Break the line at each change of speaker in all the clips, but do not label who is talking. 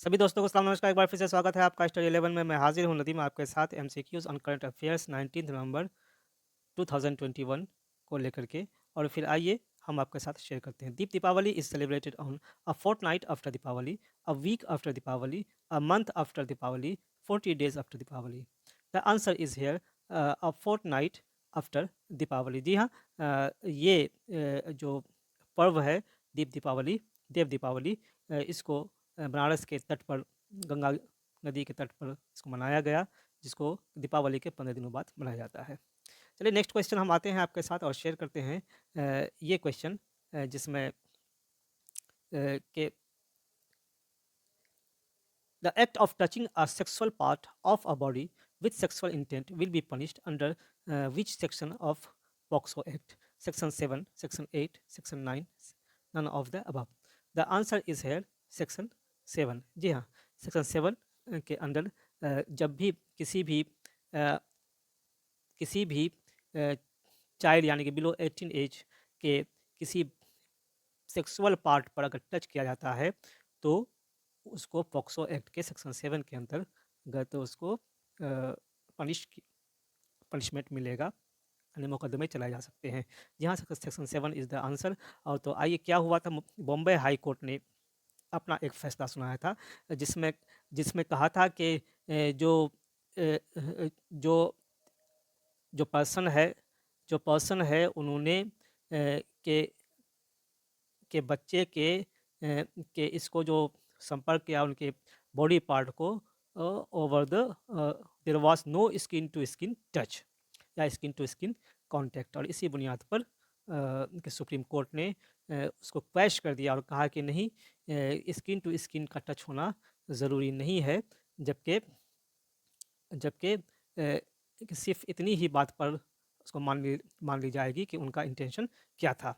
सभी दोस्तों को सलाम नमस्कार। एक बार फिर से स्वागत है आपका स्टडी 11 में। मैं हाजिर हूँ नदीम आपके साथ एमसीक्यूज ऑन करंट अफेयर्स 19 नवंबर 2021 को लेकर के। और फिर आइए हम आपके साथ शेयर करते हैं। Deepavali is celebrated on a fortnight after Deepavali, a week after Deepavali, a month after Deepavali, 40 days after Deepavali. The answer is here a fortnight after Deepavali. जी हाँ, ये जो पर्व है दीपावली, देव दीपावली, इसको बनारस के तट पर, गंगा नदी के तट पर इसको मनाया गया, जिसको दीपावली के 15 दिनों बाद मनाया जाता है। चलिए नेक्स्ट क्वेश्चन हम आते हैं आपके साथ और शेयर करते हैं ये क्वेश्चन, जिसमें कि the act of touching a sexual part of a body with sexual intent will be punished under which section of POCSO act? Section 7, section 8, section 9, none of the above. The answer is here section 7। जी हाँ, section 7 के under जब भी अ, किसी भी child यानी कि below 18 as के किसी सेक्सुअल पार्ट पर अगर टच किया जाता है, तो उसको पॉक्सो एक्ट के सेक्शन 7 के अंतर्गत उसको पनिशमेंट मिलेगा, यानी मुकदमे चलाए जा सकते हैं। यहाँ सेक्शन 7 इज़ द आंसर। और तो आइए, क्या हुआ था, बॉम्बे हाई कोर्ट ने अपना एक फैसला सुनाया था, जिसमें जिसमें कहा था कि अ, अ, जो जो पर्सन है उन्होंने के बच्चे के इसको जो संपर्क किया उनके बॉडी पार्ट को, over the there was no skin to skin touch या स्किन टू स्किन कांटेक्ट। और इसी बुनियाद पर कि सुप्रीम कोर्ट ने उसको क्वैश कर दिया और कहा कि नहीं, स्किन टू स्किन का टच होना ज़रूरी नहीं है, जबकि जबकि कि सिर्फ इतनी ही बात पर उसको मान ली जाएगी कि उनका इंटेंशन क्या था।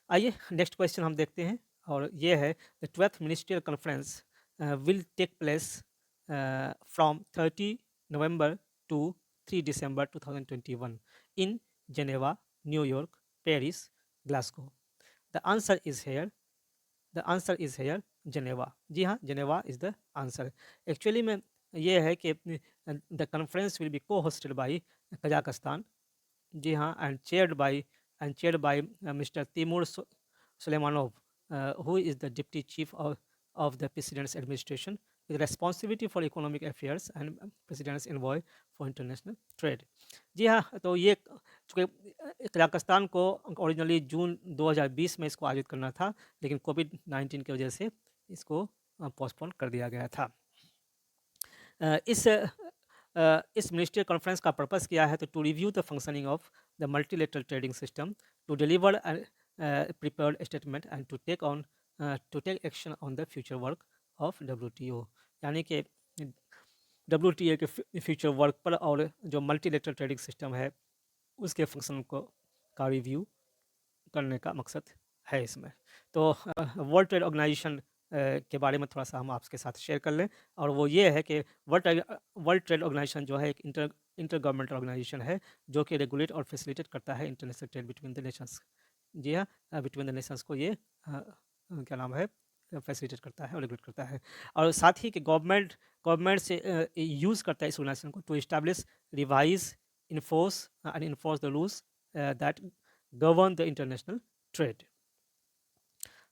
आइए नेक्स्ट क्वेश्चन हम देखते हैं, और ये है the 12th ministerial conference will take place from 30 November to 3 December 2021 in Geneva, New York, Paris, Glasgow. The answer is here the answer is here Geneva. जी हाँ, Geneva is the answer. Actually में ये है कि the conference will be co hosted by Kazakhstan. जी हाँ, and chaired by mister Timur Suleimenov, who is the deputy chief of the president's administration with responsibility for economic affairs and president's envoy for international trade। जी हाँ, तो ये चूँकि Kazakhstan को originally जून 2020 में इसको आयोजित करना था, लेकिन कोविड-19 की वजह से इसको पोस्टपोन कर दिया गया था। इस मिनिस्ट्रियल कॉन्फ्रेंस का पर्पस क्या है, तो to review the functioning of the multilateral trading system, to deliver prepared statement and to take action on the future work of WTO। यानी कि WTO के फ्यूचर वर्क पर और जो मल्टीलेटरल ट्रेडिंग सिस्टम है उसके फंक्शन को का रिव्यू करने का मकसद है इसमें। तो वर्ल्ड ट्रेड ऑर्गेनाइजेशन के बारे में थोड़ा सा हम आपके साथ शेयर कर लें, और वो ये है कि वर्ल्ड ट्रेड ऑर्गेनाइजेशन जो है एक इंटर गवर्नमेंटल ऑर्गेनाइजेशन है, जो कि रेगुलेट और फैसिलिटेट करता है international trade between the nations. जी हाँ, बिटवीन द नेशंस को ये क्या नाम है, फैसिलिटेट करता है और रेगुलेट करता है। और साथ ही कि गवर्नमेंट से यूज़ करता है इस ऑर्गेनाइजेशन को to establish, revise, enforce the rules that govern the international trade.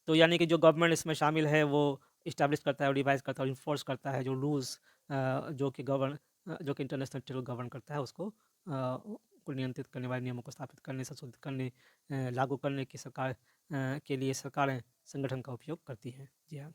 तो यानी कि जो गवर्नमेंट इसमें शामिल है वो इस्टेब्लिश करता है और रिवाइज करता है और इन्फोर्स करता है जो रूल्स जो कि इंटरनेशनल ट्रेड को गवर्न करता है, उसको को नियंत्रित करने वाले नियमों को स्थापित करने, संशोधित करने, लागू करने की के लिए सरकारें संगठन का उपयोग करती हैं। जी हाँ,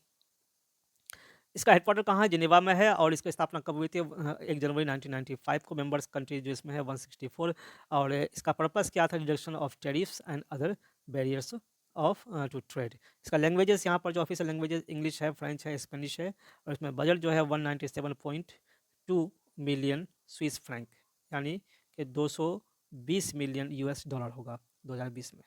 इसका हेडक्वार्टर कहाँ है, जिनेवा में है, और इसकी स्थापना कब हुई थी, 1 जनवरी 1995 को। मेंबर्स कंट्री जो इसमें है 164। और इसका पर्पस क्या था, reduction of tariffs and other barriers of to trade. इसका लैंग्वेजेस यहाँ पर जो ऑफिशियल लैंग्वेजेस इंग्लिश है, फ्रेंच है, स्पेनिश है, और इसमें बजट जो है 197.2 मिलियन स्विस फ्रैंक, यानी कि 220 मिलियन US डॉलर होगा 2020 में।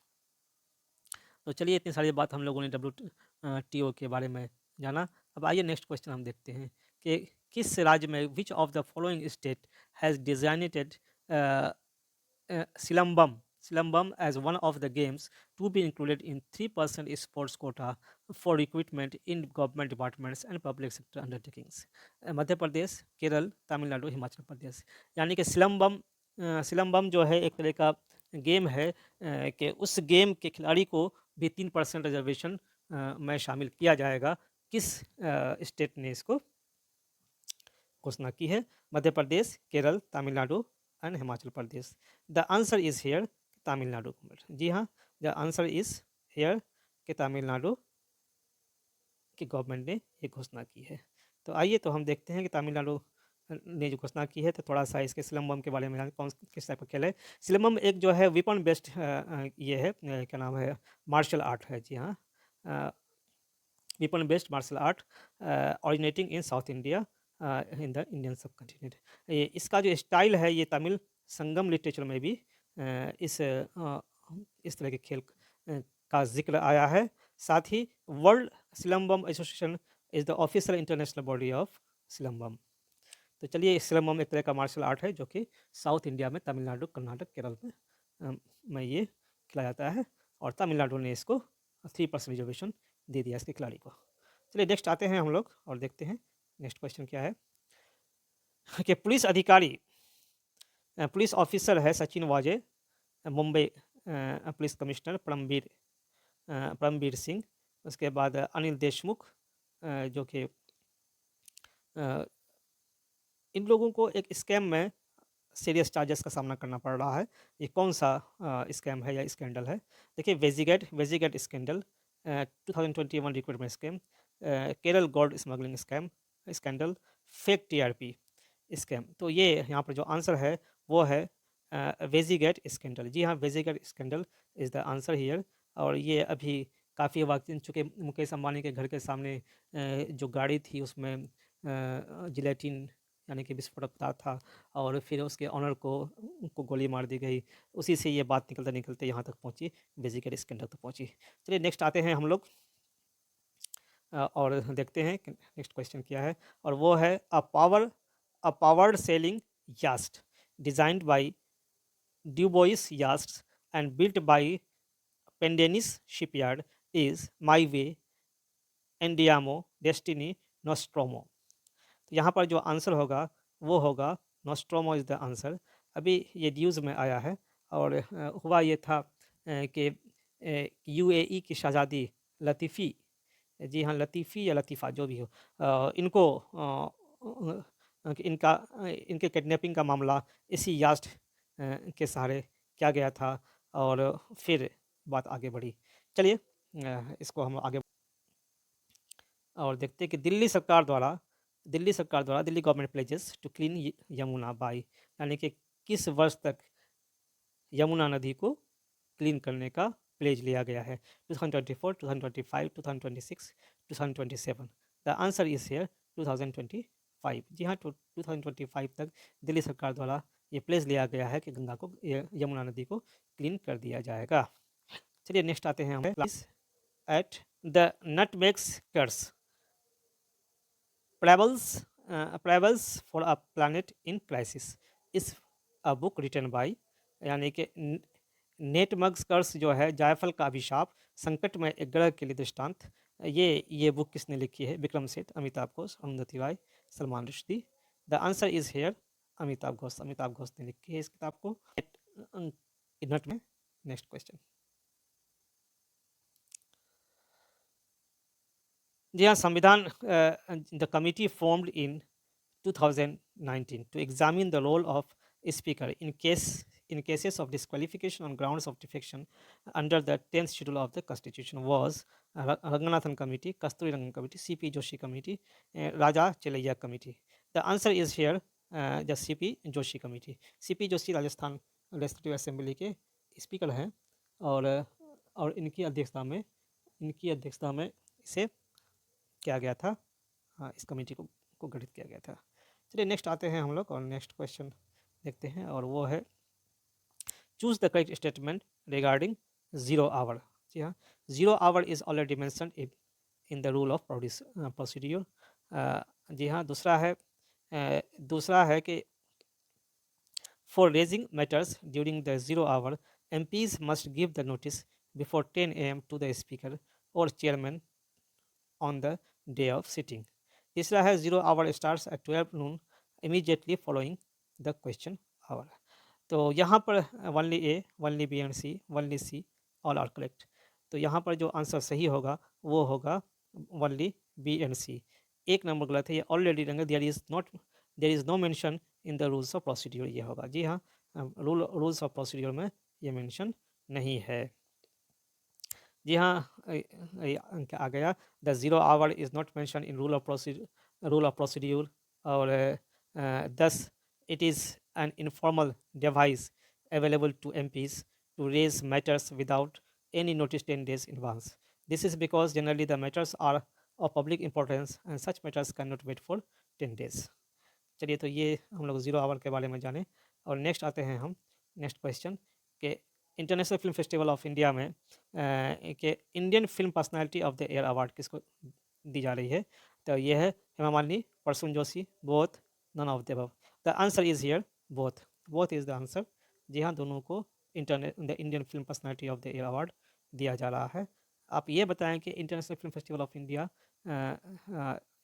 तो चलिए, इतनी सारी बात हम लोगों ने WTO के बारे में जाना। अब आइए नेक्स्ट क्वेश्चन हम देखते हैं कि किस राज्य में, which of the following state has designated silambam Silambam as one of the games to be included in 3% sports quota for recruitment in government departments and public sector undertakings. मध्य प्रदेश, केरल, तमिलनाडु, हिमाचल प्रदेश। यानी कि सिलम्बम जो है एक तरह का गेम है कि उस गेम के खिलाड़ी को भी 3% रिजर्वेशन में शामिल किया जाएगा। किस स्टेट ने इसको घोषणा की है? Madhya Pradesh, Kerala, Tamil Nadu and Himachal Pradesh. The answer is here Tamil Nadu government. जी हाँ, द आंसर इज हियर कि तमिलनाडु की गवर्नमेंट ने ये घोषणा की है। तो आइए तो हम देखते हैं कि तमिलनाडु ने जो घोषणा की है, तो थोड़ा सा इसके सिलम्बम के बारे में जान कौन किस टाइप का खेल है। सिलम्बम एक जो है वेपन बेस्ड ये है क्या नाम है, मार्शल आर्ट है। जी हाँ, weapon based martial art originating in South India in the Indian subcontinent। ये इसका जो स्टाइल है ये तमिल संगम लिटरेचर में भी इस तरह के खेल का जिक्र आया है। साथ ही world Silambam association is the official international body of Silambam. तो चलिए, सिलम्बम एक तरह का मार्शल आर्ट है जो कि साउथ इंडिया में तमिलनाडु, कर्नाटक, केरल में ये खेला जाता है और तमिलनाडु ने इसको 3% रिजर्वेशन दे दिया इसके खिलाड़ी को। चलिए नेक्स्ट आते हैं हम लोग और देखते हैं नेक्स्ट क्वेश्चन क्या है कि पुलिस अधिकारी, पुलिस ऑफिसर है सचिन वाजे, मुंबई पुलिस कमिश्नर परमबीर सिंह, उसके बाद अनिल देशमुख, जो कि इन लोगों को एक स्कैम में सीरियस चार्जेस का सामना करना पड़ रहा है। ये कौन सा स्कैम है या स्कैंडल है? देखिए, vegigate scandal, 2021 recruitment scam, Kerala gold smuggling scandal, fake TRP scam. तो ये यहाँ पर जो आंसर है वो है वेजीगेट स्कैंडल। जी हाँ, vegigate scandal is the answer here. और ये अभी काफ़ी वक्त, चूँकि मुकेश अंबानी के घर के सामने जो गाड़ी थी उसमें जिलेटिन यानी कि विस्फोटक पदार्थ था और फिर उसके ऑनर को गोली मार दी गई। उसी से ये बात निकलते निकलते यहाँ तक पहुँची, वेजीगेट स्कैंडल तक पहुँची। चलिए नेक्स्ट आते हैं हम लोग और देखते हैं कि नेक्स्ट क्वेश्चन क्या है। और वो है a powered sailing yacht designed by Dubois Yachts and built by Pendennis shipyard is My Way, Andiamo, Destiny, Nostromo. तो यहाँ पर जो आंसर होगा वो होगा नोस्ट्रोमो इज़ द आंसर। अभी ये न्यूज़ में आया है और हुआ ये था कि यूएई की शहजादी लतीफ़ी, जी हाँ लतीफ़ी या लतीफ़ा जो भी हो, इनको इनके किडनैपिंग का मामला इसी यास्ट के सहारे किया गया था और फिर बात आगे बढ़ी। चलिए इसको हम आगे और देखते हैं कि Delhi government pledges to clean Yamuna by, यानी कि किस वर्ष तक यमुना नदी को क्लीन करने का प्लेज लिया गया है? 2024, 2025, 2026, 2027। The answer is here 2025। जी हाँ, 2025 तक दिल्ली सरकार द्वारा ये प्लेज लिया गया है कि गंगा को, यमुना नदी को क्लीन कर दिया जाएगा। चलिए नेक्स्ट आते हैं हमें at the nutmeg's curse Travels for a Planet in Crisis इस अ बुक रिटन बाय, यानी कि नेटमग्स कर्स जो है जायफल का अभिशाप, संकट में एक ग्रह के लिए दृष्टांत, ये बुक किसने लिखी है? Vikram Seth, Amitav Ghosh, Arundhati Roy, Salman Rushdie. The answer is here Amitav Ghosh ने लिखी है इस किताब को। नट में नेक्स्ट क्वेश्चन। जी हाँ, संविधान the committee formed in 2019 to examine the role of speaker in cases of disqualification on grounds of defection under the 10th schedule of the constitution was Ranganathan committee, Kasturi Rangan committee, CP Joshi committee, Raja Chelaiya committee. The answer is here the CP Joshi committee। CP Joshi Rajasthan legislative assembly के speaker हैं और इनकी अध्यक्षता में इसे किया गया था, इस कमेटी को गठित किया गया था। चलिए नेक्स्ट आते हैं हम लोग और नेक्स्ट क्वेश्चन देखते हैं और वो है choose the correct statement regarding zero hour. जी हाँ, zero hour is already mentioned in the rule of procedure. जी हाँ, दूसरा है कि for raising matters during the zero hour MPs must give the notice before 10 a.m. to the speaker or chairman on the day of sitting. तीसरा है 0 hour starts at 12 noon immediately following the question hour. तो यहाँ पर only A, only B and C, only C, all are correct. तो यहाँ पर जो answer सही होगा वो होगा ओनली बी एंड सी। एक नंबर गलत है, ये ऑलरेडी रहेंगे, there is no mention in the rules of procedure, ये होगा। जी हाँ, रूल्स ऑफ प्रोसीड्यूर में ये मेंशन नहीं है। जी हाँ, आ गया, the zero hour is not mention in rule of procedure, और thus it is an informal device available to MPs to raise matters without any notice 10 days in advance. This is because generally the matters are of public importance and such matters cannot wait for 10 days. चलिए, तो ये हम लोग 0 our के बारे में जाने। और नेक्स्ट आते हैं हम नेक्स्ट क्वेश्चन के international film festival of India में के Indian film personality of the year award किसको दी जा रही है। तो ये है Hema Malini, Prasoon Joshi, both, none of the above. The answer is here both, both is the answer. जी हाँ, दोनों को the Indian film personality of the year award दिया जा रहा है। आप ये बताएं कि international film festival of India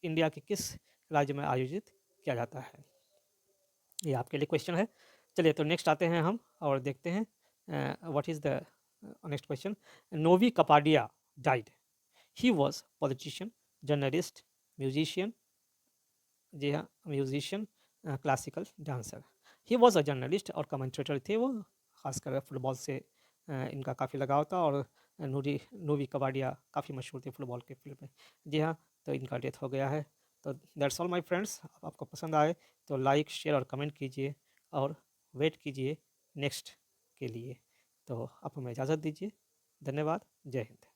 India के किस राज्य में आयोजित किया जाता है, ये आपके लिए क्वेश्चन है। चलिए, तो नेक्स्ट आते हैं हम और देखते हैं what is the next question. Novy Kapadia died, he was politician, journalist, musician. जी हाँ, musician, classical dancer. He was a journalist और कमेंट्रेटर थे वो, खासकर फुटबॉल से इनका काफ़ी लगाव था, और नोवी कबाडिया काफ़ी मशहूर थे फुटबॉल के फील्ड में। जी हाँ, तो इनका डेथ हो गया है। तो दैट्स ऑल माय फ्रेंड्स, आपको पसंद आए तो लाइक, शेयर और कमेंट कीजिए, और वेट कीजिए नेक्स्ट के लिए। तो आप हमें इजाज़त दीजिए। धन्यवाद। जय हिंद।